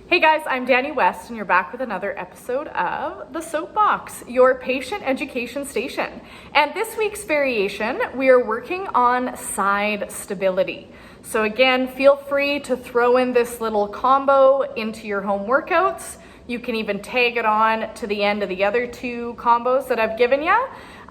Hey guys, I'm Danny West and you're back with another episode of the Soapbox, your patient education station. And this week's variation, we are working on side stability. So again, feel free to throw in this little combo into your home workouts. You can even tag it on to the end of the other two combos that I've given you.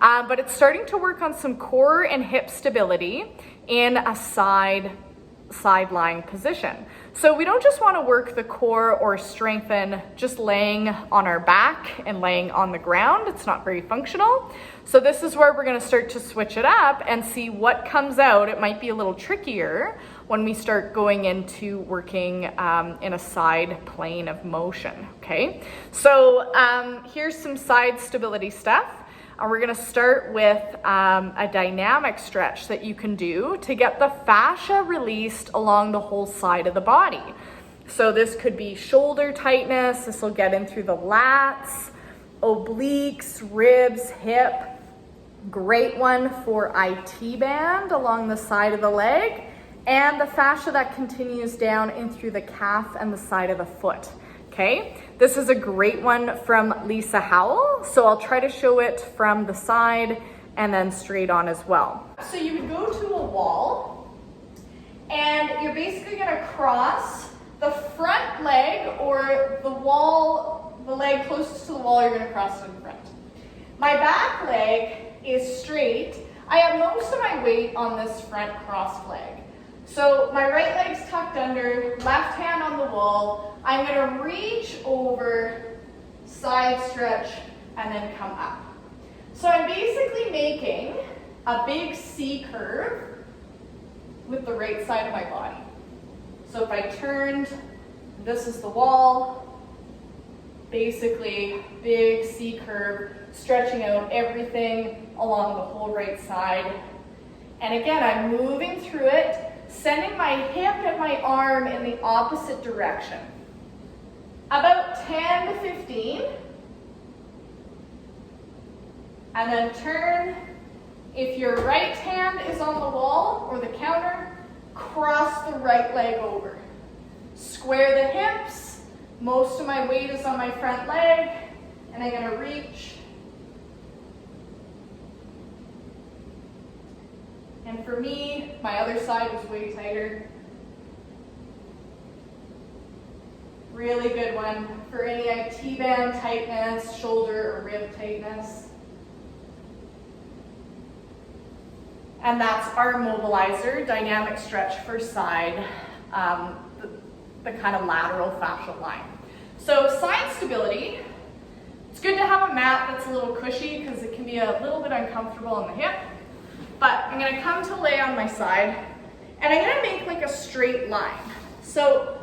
But it's starting to work on some core and hip stability in a sideline position. So we don't just want to work the core or strengthen just laying on our back and laying on the ground. It's not very functional. So this is where we're going to start to switch it up and see what comes out. It might be a little trickier when we start going into working in a side plane of motion. Okay, so here's some side stability stuff. We're going to start with a dynamic stretch that you can do to get the fascia released along the whole side of the body. So this could be shoulder tightness. This will get in through the lats, obliques, ribs, hip. Great one for IT band along the side of the leg, and the fascia that continues down in through the calf and the side of the foot. Okay, this is a great one from Lisa Howell, so I'll try to show it from the side and then straight on as well. So you would go to a wall and you're basically going to cross the front leg, or the wall, the leg closest to the wall, you're going to cross it in front. My back leg is straight. I have most of my weight on this front crossed leg. So my right leg's tucked under, left hand on the wall. I'm going to reach over, side stretch, and then come up. So I'm basically making a big C curve with the right side of my body. So if I turned, this is the wall, basically big C curve, stretching out everything along the whole right side. And again, I'm moving through it, sending my hip and my arm in the opposite direction. About 10 to 15. And then turn. If your right hand is on the wall or the counter, cross the right leg over. Square the hips. Most of my weight is on my front leg. And I'm going to reach. And for me, my other side was way tighter. Really good one for any IT band tightness, shoulder or rib tightness. And that's our Immobilizer dynamic stretch for side, the kind of lateral fascial line. So side stability, it's good to have a mat that's a little cushy because it can be a little bit uncomfortable on the hip. But I'm going to come to lay on my side, and I'm going to make like a straight line. So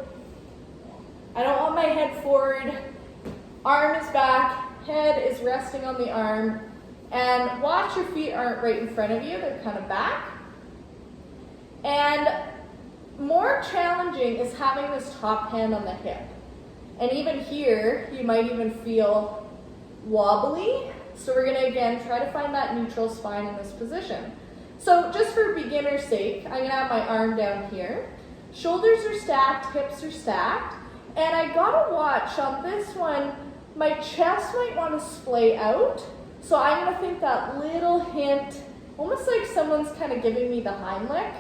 I don't want my head forward, arm is back, head is resting on the arm, and watch your feet aren't right in front of you, they're kind of back. And more challenging is having this top hand on the hip. And even here, you might even feel wobbly. So we're going to again try to find that neutral spine in this position. So just for beginner's sake, I'm going to have my arm down here. Shoulders are stacked, hips are stacked. And I got to watch on this one, my chest might want to splay out. So I'm going to think that little hint, almost like someone's kind of giving me the Heimlich,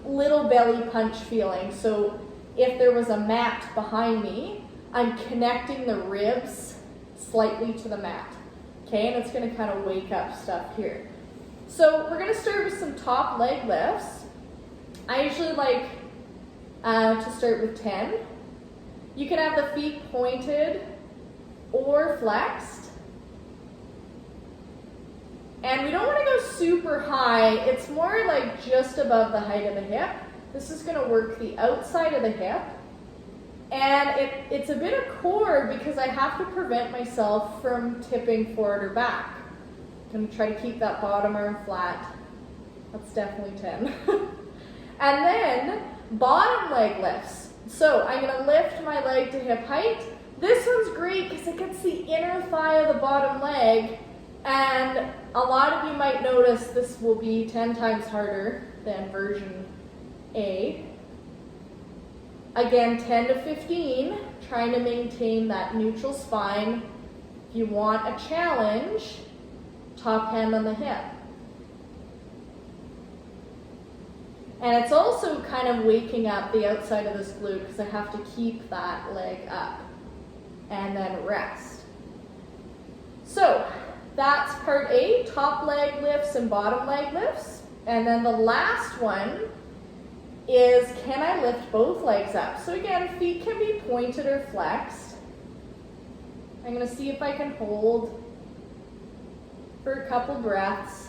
little belly punch feeling. So if there was a mat behind me, I'm connecting the ribs slightly to the mat. Okay, and it's going to kind of wake up stuff here. So we're going to start with some top leg lifts. I usually like to start with 10. You can have the feet pointed or flexed. And we don't want to go super high. It's more like just above the height of the hip. This is going to work the outside of the hip. And it's a bit of core because I have to prevent myself from tipping forward or back. I'm going to try to keep that bottom arm flat. That's definitely 10. And then bottom leg lifts. So I'm going to lift my leg to hip height. This one's great because it gets the inner thigh of the bottom leg. And a lot of you might notice this will be 10 times harder than version A. Again, 10 to 15, trying to maintain that neutral spine. If you want a challenge, top hand on the hip. And it's also kind of waking up the outside of this glute because I have to keep that leg up. And then rest. So that's part A, top leg lifts and bottom leg lifts. And then the last one is, can I lift both legs up? So again, feet can be pointed or flexed. I'm going to see if I can hold for a couple breaths.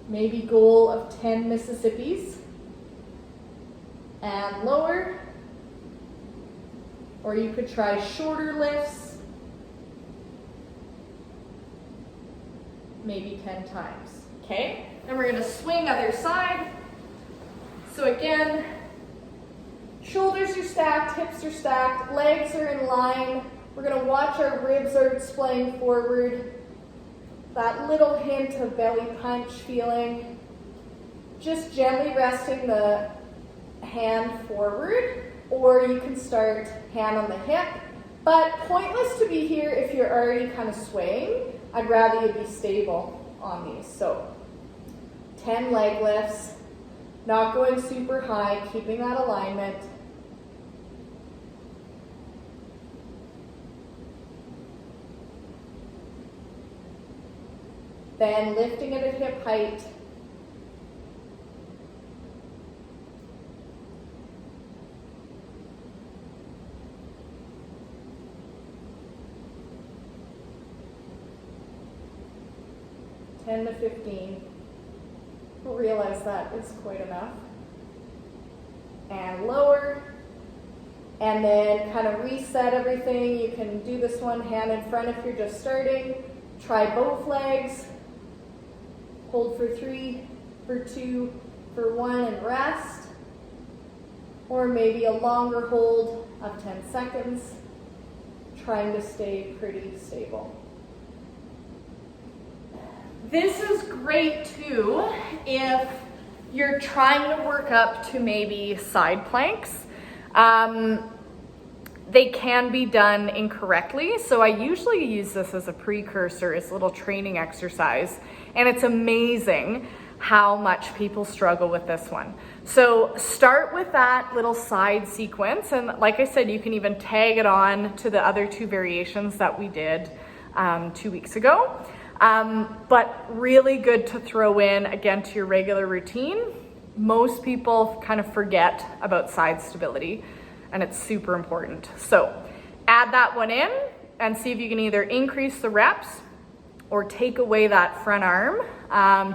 Maybe goal of 10 Mississippis. And lower. Or you could try shorter lifts. Maybe 10 times. Okay? And we're going to swing other side. So again, shoulders are stacked, hips are stacked, legs are in line. We're going to watch our ribs are splaying forward. That little hint of belly punch feeling. Just gently resting the hand forward, or you can start hand on the hip. But pointless to be here if you're already kind of swaying. I'd rather you be stable on these. So 10 leg lifts, not going super high, keeping that alignment. Then lifting it at hip height. Ten to 15. We'll realize that is quite enough. And lower. And then kind of reset everything. You can do this one hand in front if you're just starting. Try both legs. Hold for 3, for 2, for 1, and rest. Or maybe a longer hold of 10 seconds, trying to stay pretty stable. This is great too if you're trying to work up to maybe side planks. They can be done incorrectly, so I usually use this as a precursor, as a little training exercise, and it's amazing how much people struggle with this one. So start with that little side sequence, and like I said, you can even tag it on to the other 2 variations that we did 2 weeks ago. But really good to throw in, again, to your regular routine. Most people kind of forget about side stability, and it's super important. So add that one in and see if you can either increase the reps or take away that front arm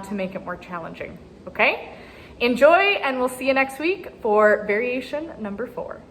to make it more challenging, okay? Enjoy, and we'll see you next week for variation number 4.